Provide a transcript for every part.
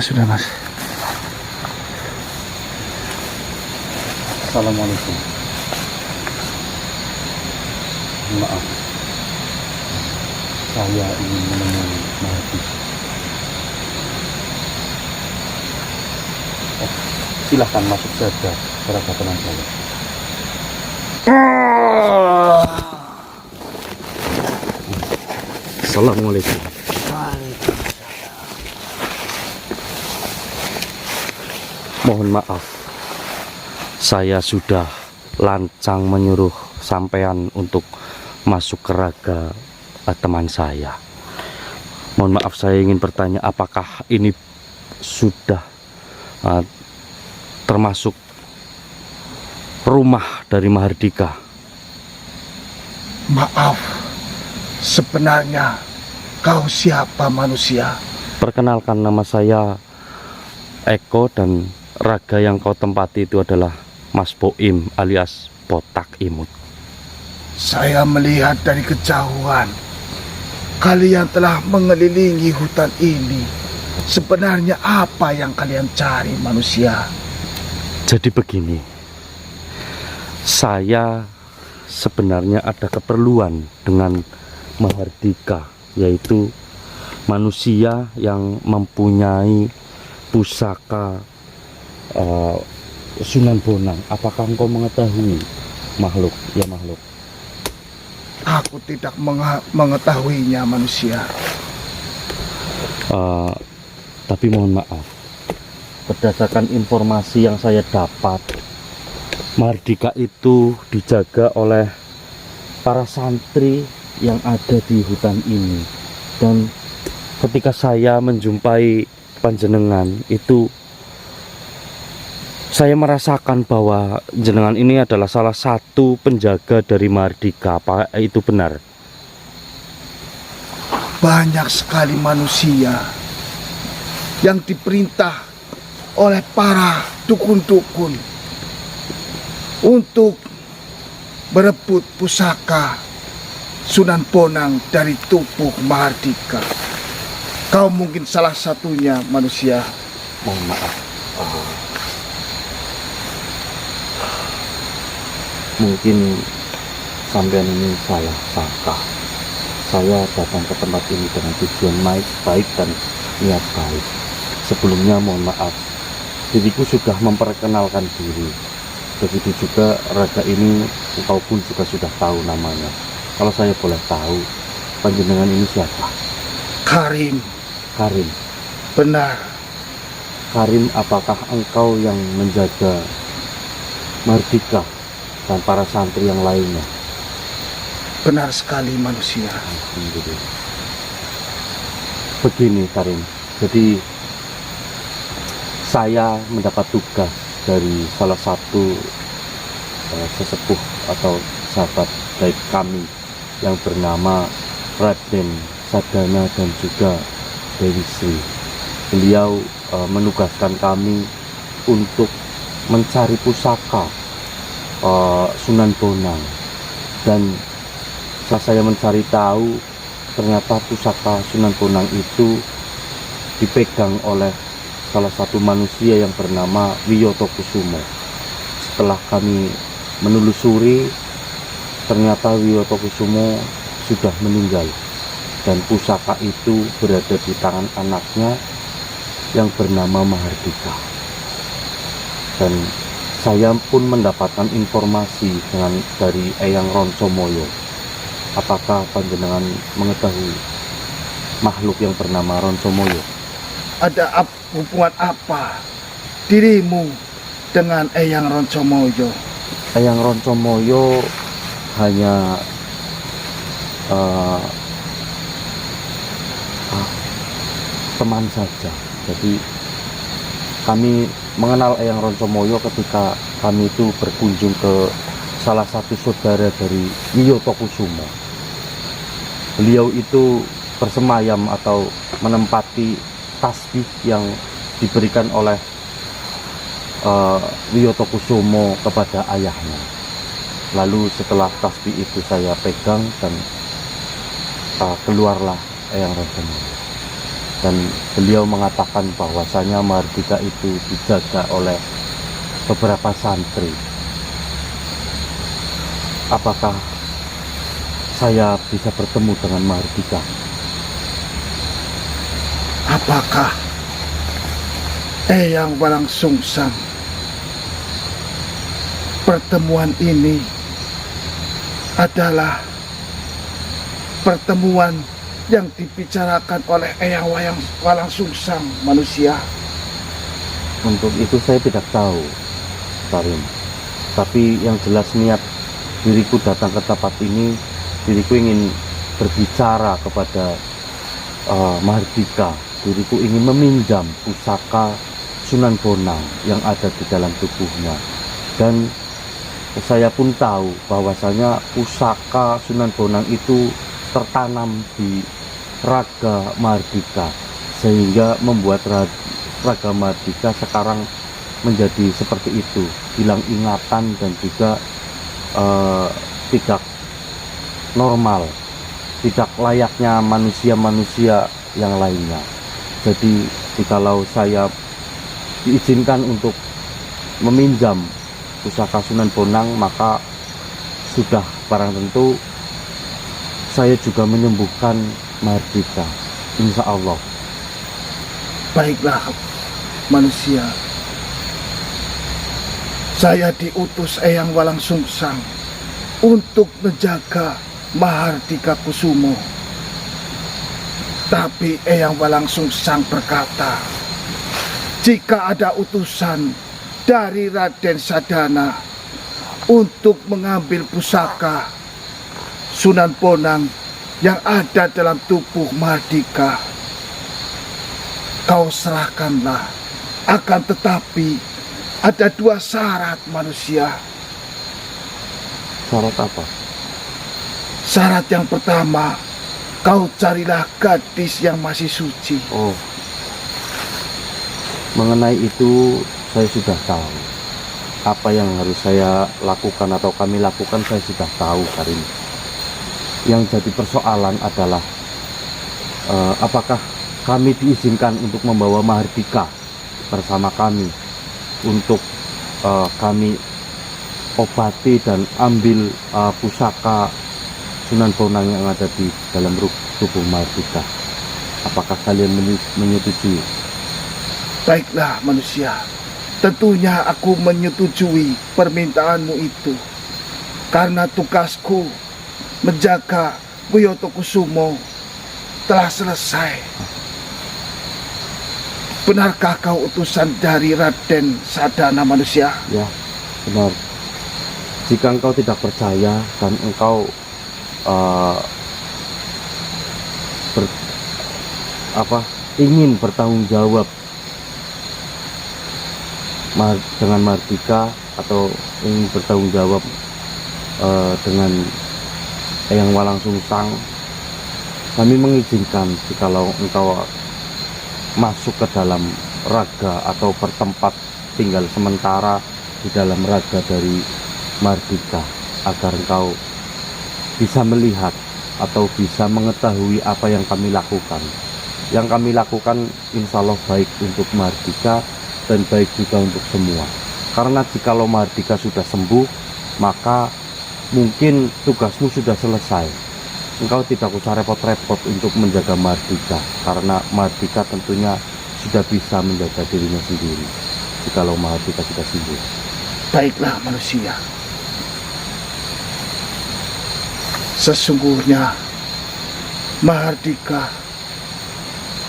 sudah mas. Assalamualaikum. Maaf, saya ingin menemui Mahardika. Silahkan masuk saja para teman saya. Assalamualaikum. Mohon maaf, saya sudah lancang menyuruh sampean untuk masuk ke raga teman saya. Mohon maaf, saya ingin bertanya, apakah ini sudah termasuk rumah dari Mahardika? Maaf, sebenarnya kau siapa manusia? Perkenalkan, nama saya Eko, dan raga yang kau tempati itu adalah Mas Boim alias Botak Imut. Saya melihat dari kejauhan kalian telah mengelilingi hutan ini. Sebenarnya apa yang kalian cari manusia? Jadi begini, saya sebenarnya ada keperluan dengan Mahardika, yaitu manusia yang mempunyai pusaka Sunan Bonang. Apakah engkau mengetahui makhluk? Ya makhluk. Aku tidak mengetahuinya manusia. Tapi mohon maaf, berdasarkan informasi yang saya dapat, Mahardika itu dijaga oleh para santri yang ada di hutan ini. Dan ketika saya menjumpai panjenengan itu, saya merasakan bahwa jenengan ini adalah salah satu penjaga dari Mahardika. Apa itu benar? Banyak sekali manusia yang diperintah oleh para dukun-dukun untuk berebut pusaka Sunan Bonang dari tubuh Mahardika. Kau mungkin salah satunya manusia. Mohon maaf, mungkin sampean ini salah sangka. Saya datang ke tempat ini dengan tujuan baik dan niat baik. Sebelumnya mohon maaf, diriku sudah memperkenalkan diri. Begitu juga raga ini, engkau pun juga sudah tahu namanya. Kalau saya boleh tahu, panjenengan ini siapa? Karim. Karim. Benar. Karim, apakah engkau yang menjaga Mahardika dan para santri yang lainnya? Benar sekali manusia. Alhamdulillah. Begini Karim, jadi saya mendapat tugas dari salah satu sesepuh atau sahabat baik kami yang bernama Raden Sadana dan juga Dewi Sri. Beliau menugaskan kami untuk mencari pusaka Sunan Bonang, dan setelah saya mencari tahu, ternyata pusaka Sunan Bonang itu dipegang oleh salah satu manusia yang bernama Wiyoto Kusumo. Setelah kami menelusuri, ternyata Wiyoto Kusumo sudah meninggal, dan pusaka itu berada di tangan anaknya yang bernama Mahardika. Dan saya pun mendapatkan informasi dari Eyang Roncomoyo. Apakah panjenengan mengetahui makhluk yang bernama Roncomoyo? Ada hubungan apa dirimu dengan Eyang Roncomoyo? Eyang Roncomoyo hanya teman saja. Jadi kami mengenal Eyang Roncomoyo ketika kami itu berkunjung ke salah satu saudara dari Wiyoto Kusumo. Beliau itu bersemayam atau menempati tasbih yang diberikan oleh Wiyoto Kusumo kepada ayahnya. Lalu setelah tasbih itu saya pegang, dan keluarlah Eyang Roncomoyo. dan beliau mengatakan bahwasanya Mahardika itu dijaga oleh beberapa santri. Apakah saya bisa bertemu dengan Mahardika? Apakah Eyang Walang Sungsang, pertemuan ini adalah pertemuan yang dibicarakan oleh Eyang Walang Sungsang manusia? Untuk itu saya tidak tahu, Karim. Tapi yang jelas niat diriku datang ke tempat ini, diriku ingin berbicara kepada Mahardika. Diriku ingin meminjam pusaka Sunan Bonang yang ada di dalam tubuhnya. Dan saya pun tahu bahwasanya pusaka Sunan Bonang itu tertanam di raga Mahardika, sehingga membuat raga Mahardika sekarang menjadi seperti itu, hilang ingatan dan juga tidak normal, tidak layaknya manusia-manusia yang lainnya. Jadi jikalau saya diizinkan untuk meminjam pusaka Sunan Bonang, maka sudah barang tentu saya juga menyembuhkan Mahardika, insya Allah. Baiklah manusia, saya diutus Eyang Walang Sungsang untuk menjaga Mahardika Kusumo. Tapi Eyang Walang Sungsang berkata, jika ada utusan dari Raden Sadana untuk mengambil pusaka Sunan Bonang yang ada dalam tubuh Mahardika, kau serahkanlah. Akan tetapi ada 2 syarat manusia. Syarat apa? Syarat yang pertama, kau carilah gadis yang masih suci. Oh, mengenai itu saya sudah tahu. Apa yang harus saya lakukan atau kami lakukan saya sudah tahu, Karim. Yang jadi persoalan adalah apakah kami diizinkan untuk membawa Mahardika bersama kami untuk kami obati dan ambil pusaka Sunan Bonang yang ada di dalam tubuh Mahardika. Apakah kalian menyetujui? Baiklah manusia, tentunya aku menyetujui permintaanmu itu, karena tugasku menjaga Wiyoto Kusumo telah selesai. Benarkah kau utusan dari Raden Sadana manusia? Ya, benar. Jika engkau tidak percaya dan engkau ingin bertanggung jawab dengan Mahardika, atau ingin bertanggung jawab dengan Eyang Walang Sungsang, kami mengizinkan jikalau engkau masuk ke dalam raga atau bertempat tinggal sementara di dalam raga dari Mahardika, agar engkau bisa melihat atau bisa mengetahui apa yang kami lakukan. Yang kami lakukan insya Allah baik untuk Mahardika dan baik juga untuk semua. Karena jikalau Mahardika sudah sembuh, maka mungkin tugasmu sudah selesai. Engkau tidak usah repot-repot untuk menjaga Mahardika, karena Mahardika tentunya sudah bisa menjaga dirinya sendiri jikalau Mahardika sudah sembuh. Baiklah manusia, sesungguhnya Mahardika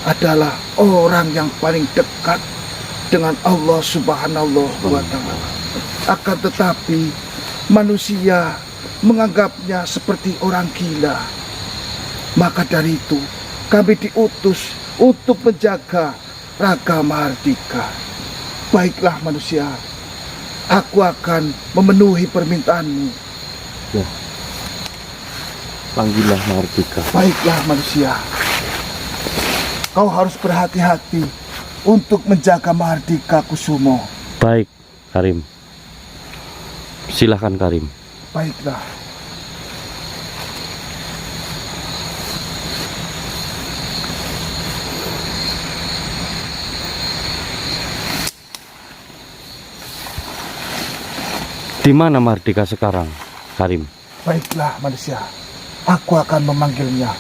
adalah orang yang paling dekat dengan Allah Subhanahu wa Ta'ala. Akan tetapi manusia menganggapnya seperti orang gila. Maka dari itu kami diutus untuk menjaga raga Mahardika. Baiklah manusia, aku akan memenuhi permintaanmu. Ya, panggillah Mahardika. Baiklah manusia, kau harus berhati-hati untuk menjaga Mahardika Kusumo. Baik, Karim. Silahkan, Karim. Baiklah. Di mana Mardika sekarang, Karim? Baiklah manusia, aku akan memanggilnya.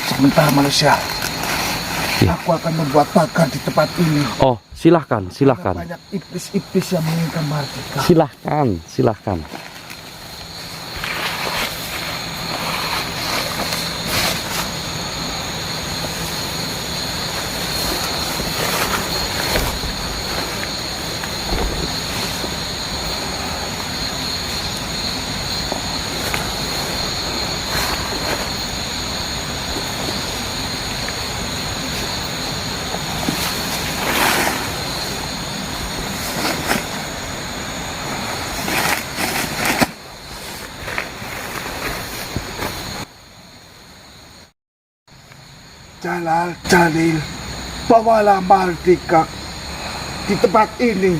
Sebentar manusia, Ya. aku akan membuat pagar di tempat ini. Oh, silahkan, silahkan. Banyak iblis-iblis yang menginginkan Mardika. Silahkan, silahkan. Jalal Jalil, bawalah Mardika di tempat ini.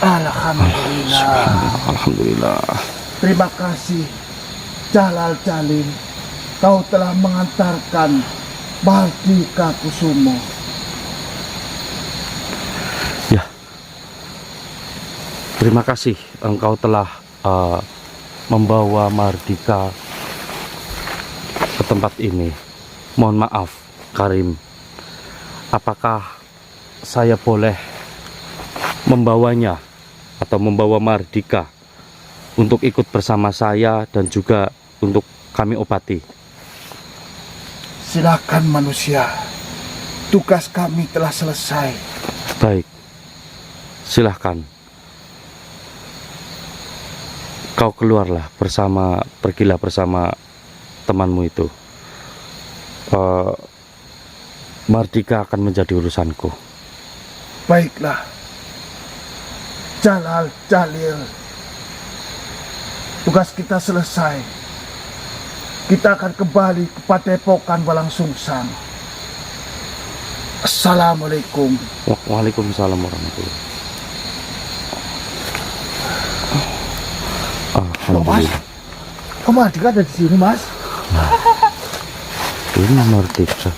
Alhamdulillah. Alhamdulillah. Terima kasih Jalal Jalil, kau telah mengantarkan Mardika Kusumo. Ya. Terima kasih engkau telah membawa Mardika ke tempat ini. Mohon maaf, Karim. Apakah saya boleh membawanya atau membawa Mardika untuk ikut bersama saya dan juga untuk kami obati? Silakan manusia, tugas kami telah selesai. Baik, silahkan. Kau keluarlah bersama, pergilah bersama temanmu itu. Mardika akan menjadi urusanku. Baiklah, Jalal Jalil, tugas kita selesai. Kita akan kembali ke Padepokan Walang Sungsang. Assalamualaikum. Waalaikumsalam warahmatullahi Loh, Mas, Alhamdulillah. kok Mardika ada di sini, Mas? Ini Mardika.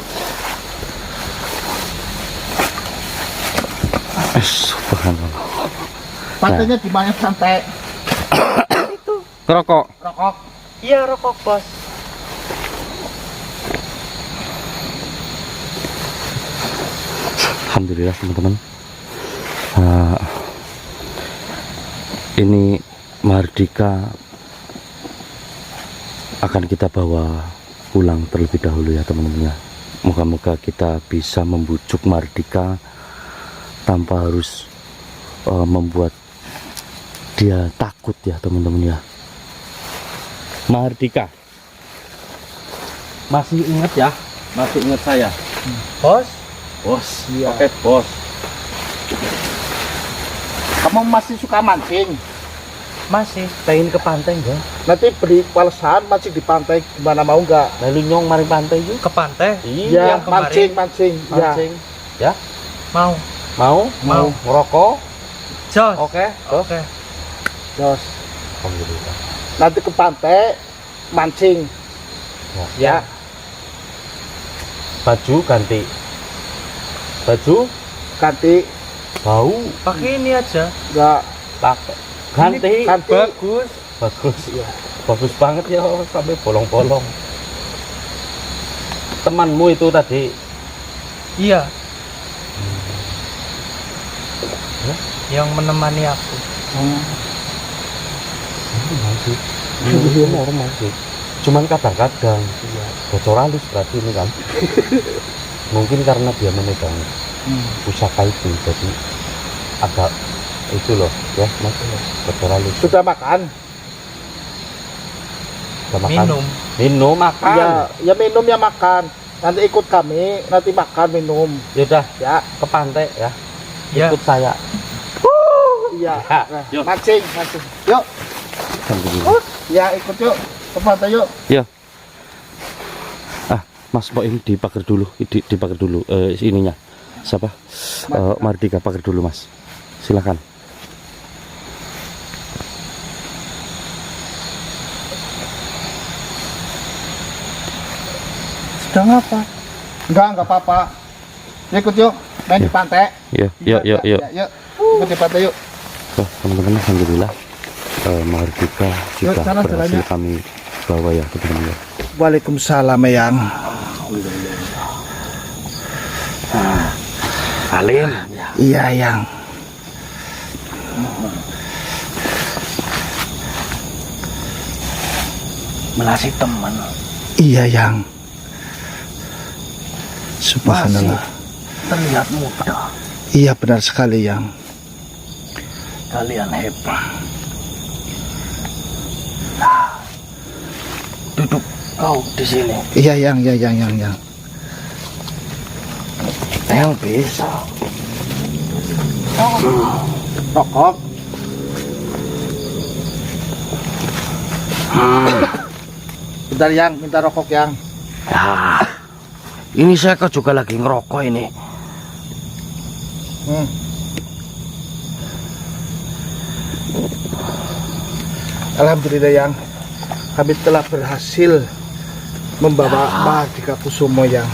Subhanallah. Pantainya di mana santai? Rokok. Rokok. Iya rokok bos. Alhamdulillah teman-teman. Ini Mardika akan kita bawa pulang terlebih dahulu ya teman-teman ya. Moga-moga kita bisa membujuk Mardika tanpa harus membuat dia takut ya teman-teman ya. Mardika, masih ingat ya? Masih ingat saya? Bos? Bos, Iya. oke bos. Kamu masih suka mancing? Masih pengen ke pantai enggak? Nanti beli walesan mancing di pantai, gimana mau nggak? Lalu nyong mari pantai yuk. Ke pantai? Iya, yang kemarin. mancing. Mancing. Ya, Mau. mau Mau. ngerokok? Jos. Oke, Oke. Jos. Alhamdulillah. Nanti ke pantai mancing. Ya. Baju ganti. Baju Ganti, bau Pakai ini aja. nggak pakai. Ganti. ganti. Bagus. Bagus ya. Bagus banget ya sampai bolong-bolong. Temanmu itu tadi Iya. Ya? Yang menemani aku. normal sih. Ini normal sih. Cuman kadang-kadang bocor halus berarti ini kan. Mungkin karena dia memegang pusaka itu jadi agak itu loh ya mas bocor halus. Sudah makan? Udah makan? Minum makan. Ya minum ya makan. Nanti ikut kami, nanti makan minum. Yaudah Ya, ke pantai ya. Ya. Ikut saya. iya. Ya, Nah, yuk. mancing. Yuk, Alhamdulillah. ya ikut yuk ke pantai yuk. Ya. Mas Mbok ini dipagar dulu, dipagar dulu ininya. siapa? Mardika pakai dulu Mas. Silakan. Sedang apa? Enggak apa-apa. Ikut yuk, main di pantai. Yuk. Yuk. Ikut di pantai yuk. Oh, teman-teman, alhamdulillah Mardika Yuk, sudah sana berhasil jalannya. kami bawa ya teman-teman. Waalaikumsalam Eyang. Alim. Iya Eyang. Melasi teman. Iya Eyang. Subhanallah. Terlihat muda. Iya benar sekali Eyang. Kalian hebat. Duduk kau di sini. Iya Eyang. Yang bisa. Rokok. Bentar Yang, minta rokok Yang. Ya, ini saya kok juga lagi ngerokok ini. Alhamdulillah Yang, kami telah berhasil membawa Mardika Kusumo Yang.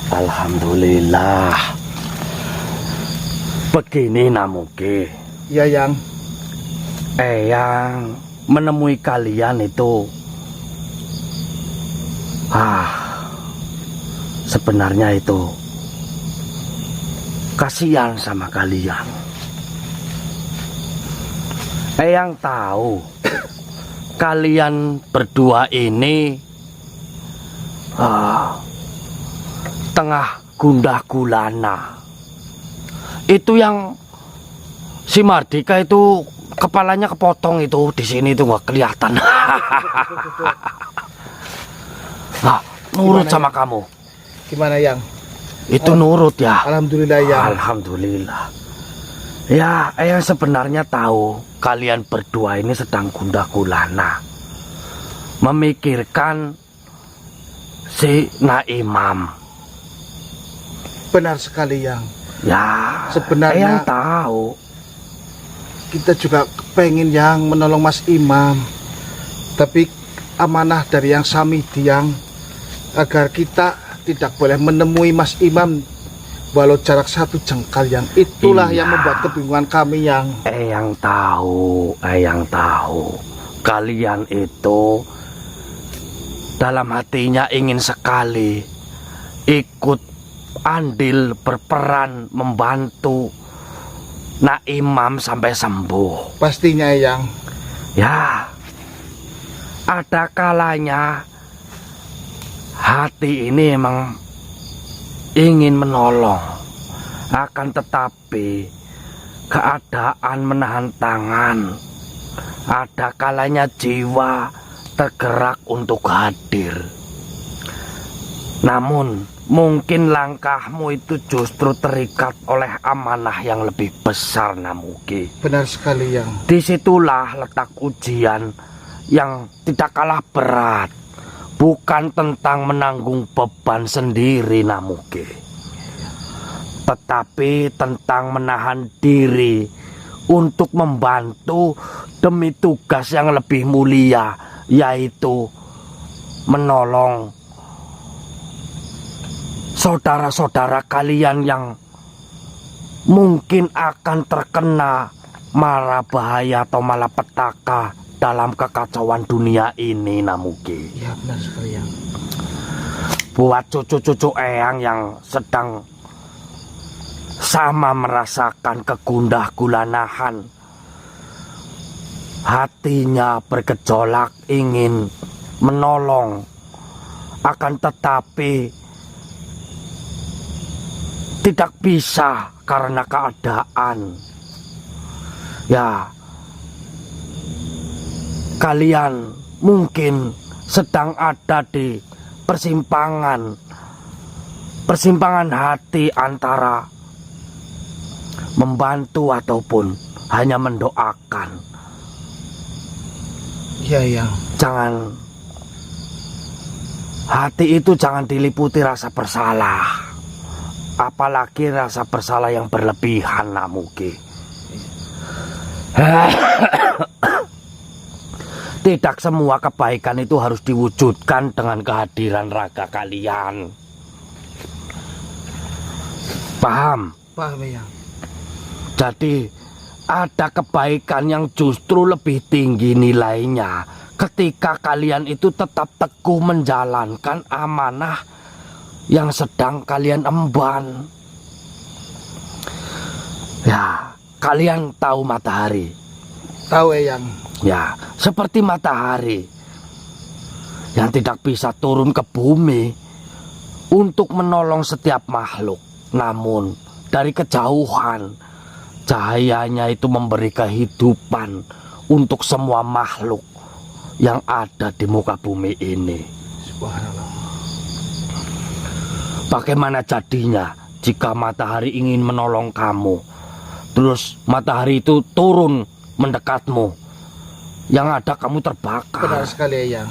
Alhamdulillah. Begini Namuke, Iya Yang. Eyang menemui kalian itu sebenarnya itu kasihan sama kalian. Eyang tahu kalian berdua ini tengah gundah gulana. Itu yang si Mardika itu kepalanya kepotong itu di sini itu nggak kelihatan. Nah, nurut Gimana, sama kamu. Gimana Yang? Itu nurut ya. Alhamdulillah Yang. Alhamdulillah. Ya, yang sebenarnya tahu kalian berdua ini sedang gundah gulana, memikirkan si Naimam. Benar sekali Yang. Ya, Sebenarnya yang tahu. kita juga pengen Yang menolong Mas Imam. Tapi amanah dari Yang Samidi Yang, agar kita tidak boleh menemui Mas Imam walau jarak 1 jengkal Yang. Itulah Iya. yang membuat kebingungan kami Yang. Yang tahu. Kalian itu dalam hatinya ingin sekali ikut andil berperan membantu Naimam sampai sembuh. Pastinya Yang. Ya, ada kalanya hati ini emang ingin menolong, akan tetapi keadaan menahan tangan. Ada kalanya jiwa tergerak untuk hadir. Namun mungkin langkahmu itu justru terikat oleh amanah yang lebih besar Namuki. Benar sekali Yang. Disitulah letak ujian yang tidak kalah berat. Bukan tentang menanggung beban sendiri Namuki, tetapi tentang menahan diri untuk membantu demi tugas yang lebih mulia, yaitu menolong saudara-saudara kalian yang mungkin akan terkena mara bahaya atau malapetaka dalam kekacauan dunia ini Namuki. Ya benar sekali Yang. Buat cucu-cucu Eyang yang sedang sama merasakan kegundah gulanahan, hatinya bergejolak ingin menolong, akan tetapi tidak bisa karena keadaan. Ya, kalian mungkin sedang ada di persimpangan hati antara membantu ataupun hanya mendoakan. Iya Yang. Hati itu jangan diliputi rasa bersalah. apalagi rasa bersalah yang berlebihan, Nak Mugi. Tidak semua kebaikan itu harus diwujudkan dengan kehadiran raga kalian. Paham? Paham Eyang. Jadi ada kebaikan yang justru lebih tinggi nilainya ketika kalian itu tetap teguh menjalankan amanah yang sedang kalian emban. Ya, kalian tahu matahari. Tahu Eyang. Ya, seperti matahari yang tidak bisa turun ke bumi untuk menolong setiap makhluk. Namun dari kejauhan cahayanya itu memberi kehidupan untuk semua makhluk yang ada di muka bumi ini. Subhanallah. Bagaimana jadinya jika matahari ingin menolong kamu, terus matahari itu turun mendekatmu, yang ada kamu terbakar. Benar sekali Eyang.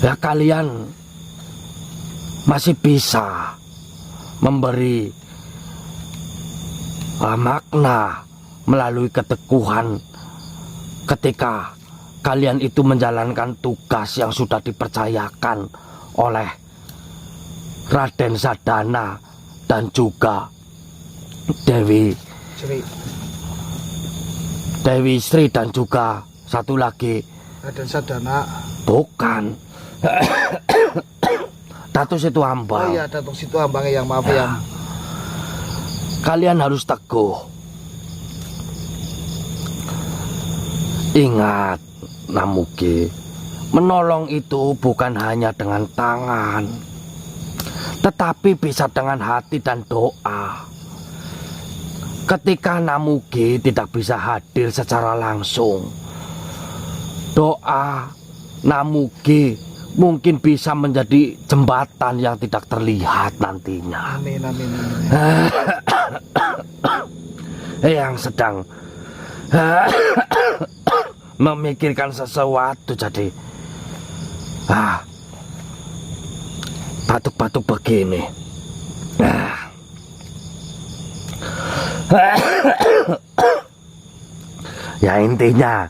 Ya, kalian masih bisa memberi makna melalui keteguhan ketika kalian itu menjalankan tugas yang sudah dipercayakan oleh Raden Sadana dan juga Dewi Sri dan juga satu lagi Raden Sadana. bukan Datuk Situ Hambang. Oh iya, Datuk Situ Hambang Eyang, maaf Eyang. Kalian harus teguh. Ingat, Namugi, menolong itu bukan hanya dengan tangan, tetapi bisa dengan hati dan doa. Ketika Namugi tidak bisa hadir secara langsung, doa Namugi mungkin bisa menjadi jembatan yang tidak terlihat nantinya. Amin, amin, amin. Yang sedang memikirkan sesuatu jadi batuk-batuk begini. Ya intinya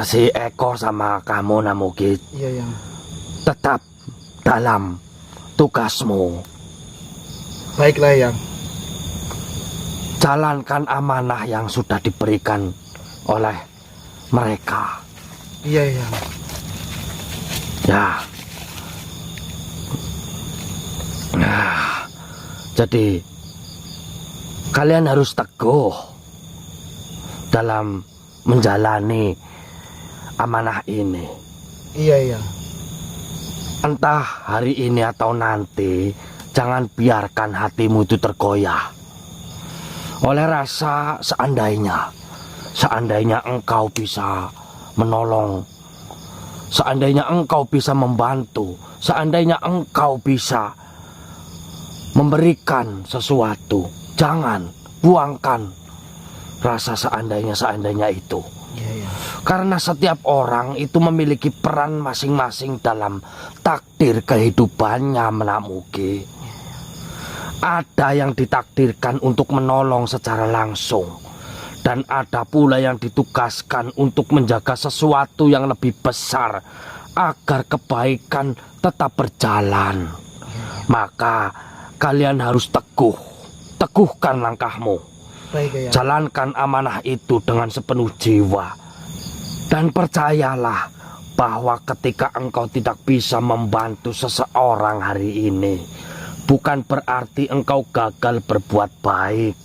si Eko sama kamu Namugi Iya Eyang. tetap dalam tugasmu. Baiklah Eyang. Jalankan amanah yang sudah diberikan oleh mereka. Iya Eyang. Ya. Nah, jadi kalian harus teguh dalam menjalani amanah ini. Iya Eyang. Entah hari ini atau nanti, jangan biarkan hatimu itu tergoyah oleh rasa seandainya engkau bisa menolong, seandainya engkau bisa membantu, seandainya engkau bisa memberikan sesuatu. Jangan buangkan rasa seandainya itu. Iya Eyang. Karena setiap orang itu memiliki peran masing-masing dalam takdir kehidupannya, Namugi. Ada yang ditakdirkan untuk menolong secara langsung, dan ada pula yang ditugaskan untuk menjaga sesuatu yang lebih besar agar kebaikan tetap berjalan. Maka kalian harus teguhkan langkahmu. Baik Eyang. Jalankan amanah itu dengan sepenuh jiwa. Dan percayalah bahwa ketika engkau tidak bisa membantu seseorang hari ini, bukan berarti engkau gagal berbuat baik.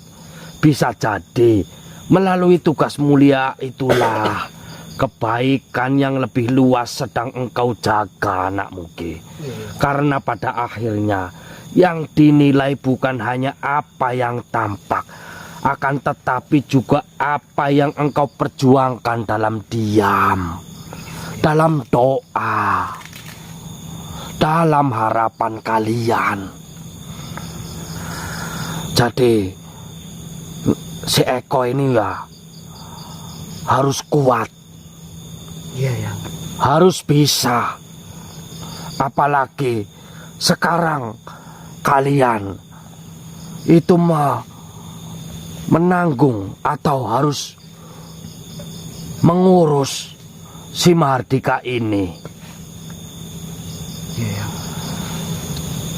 Bisa jadi melalui tugas mulia itulah kebaikan yang lebih luas sedang engkau jaga, Namugi. Karena pada akhirnya yang dinilai bukan hanya apa yang tampak, akan tetapi juga apa yang engkau perjuangkan dalam diam, dalam doa, dalam harapan kalian. Jadi si Eko ini ya harus kuat, Iya Eyang. harus bisa. Apalagi sekarang kalian itu menanggung atau harus mengurus si Mahardika ini. Iya, Yang.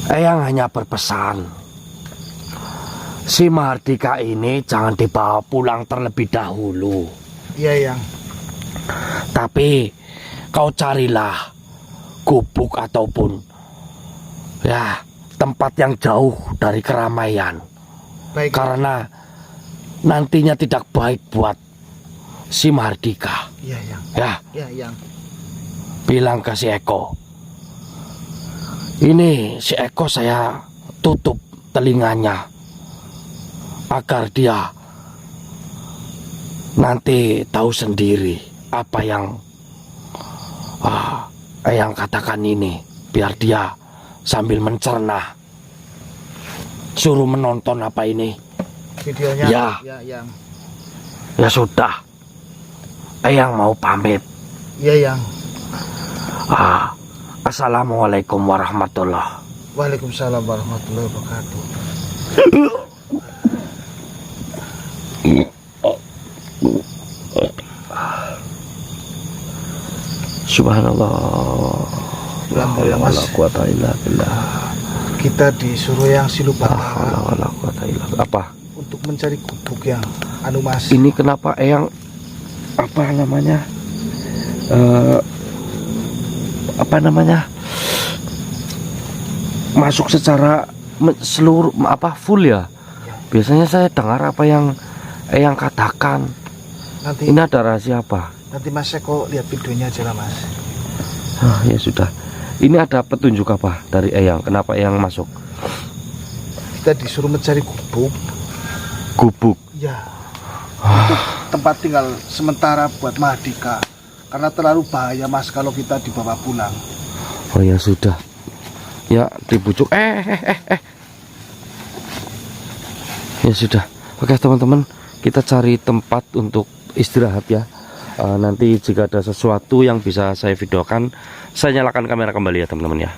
Eyang hanya berpesan, si Mahardika ini jangan dibawa pulang terlebih dahulu. Iya, Yang. Tapi kau carilah gubuk ataupun ya tempat yang jauh dari keramaian. Baik. Karena nantinya tidak baik buat si Mahardika. Iya, Yang. Ya, Iya, Yang. bilang ke si Eko. Ini si Eko saya tutup telinganya agar dia nanti tahu sendiri apa yang Eyang katakan ini, biar dia sambil mencerna. Suruh menonton apa ini. Videonya. Ya. Ya, Yang. Ya sudah, Eyang mau pamit. Iya, Yang. Assalamualaikum warahmatullahi. Waalaikumsalam warahmatullahi wabarakatuh. Subhanallah. La haula wala quwata illa billah. Kita disuruh yang Silupatara Wala quwata illa billah. Apa? untuk mencari gubuk yang anu Mas. Ini kenapa Eyang apa namanya? Apa namanya? Masuk secara seluruh apa full ya? Biasanya saya dengar apa yang Eyang katakan. Nanti Ini ada rahasia apa? nanti Mas Eko lihat videonya aja lah Mas. Ya sudah. Ini ada petunjuk apa dari Eyang? Kenapa Eyang masuk? Kita disuruh mencari gubuk. Gubuk. Ya. Untuk tempat tinggal sementara buat Mahardika. Karena terlalu bahaya Mas kalau kita dibawa pulang. Oh ya sudah. Ya dibujuk. Ya sudah. Oke teman-teman, kita cari tempat untuk istirahat ya. Nanti jika ada sesuatu yang bisa saya videokan, saya nyalakan kamera kembali ya teman-teman ya.